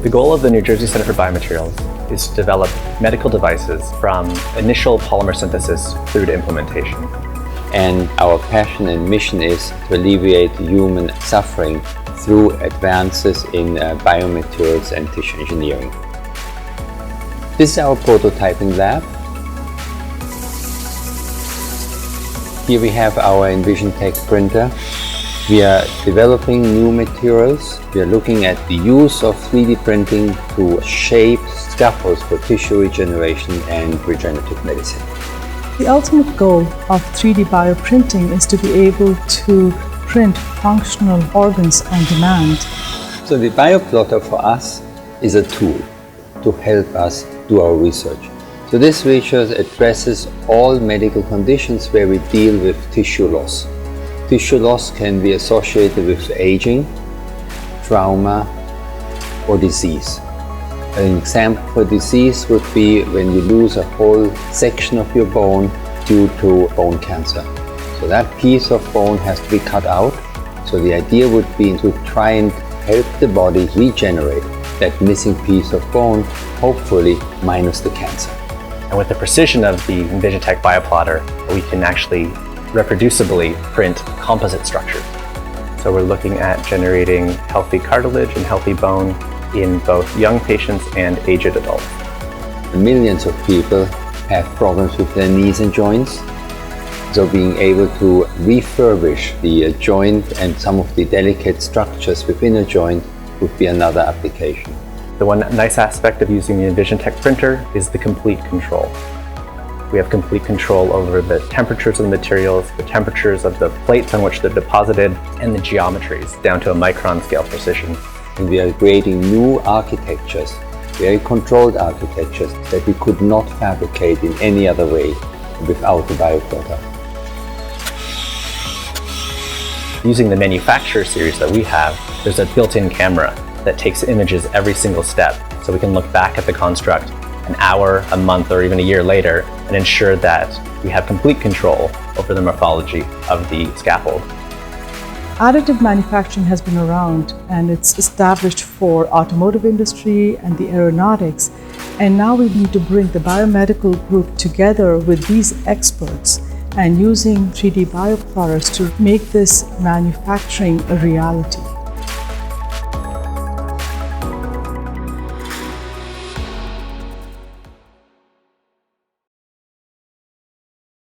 The goal of the New Jersey Center for Biomaterials is to develop medical devices from initial polymer synthesis through to implementation. And our passion and mission is to alleviate human suffering through advances in biomaterials and tissue engineering. This is our prototyping lab. Here we have our EnvisionTech printer. We are developing new materials. We are looking at the use of 3D printing to shape scaffolds for tissue regeneration and regenerative medicine. The ultimate goal of 3D bioprinting is to be able to print functional organs on demand. So the bioplotter for us is a tool to help us do our research. So this research addresses all medical conditions where we deal with tissue loss. Tissue loss can be associated with aging, trauma, or disease. An example for disease would be when you lose a whole section of your bone due to bone cancer. So that piece of bone has to be cut out. So the idea would be to try and help the body regenerate that missing piece of bone, hopefully minus the cancer. And with the precision of the EnvisionTech bioplotter, we can actually reproducibly print composite structures. So we're looking at generating healthy cartilage and healthy bone in both young patients and aged adults. Millions of people have problems with their knees and joints. So being able to refurbish the joint and some of the delicate structures within a joint would be another application. The one nice aspect of using the EnvisionTech printer is the complete control. We have complete control over the temperatures of the materials, the temperatures of the plates on which they're deposited, and the geometries down to a micron scale precision. And we are creating new architectures, very controlled architectures that we could not fabricate in any other way without the bioplotter. Using the manufacturer series that we have, there's a built-in camera that takes images every single step, so we can look back at the construct an hour, a month, or even a year later and ensure that we have complete control over the morphology of the scaffold. Additive manufacturing has been around and it's established for automotive industry and the aeronautics, and now we need to bring the biomedical group together with these experts and using 3D bioplotters to make this manufacturing a reality.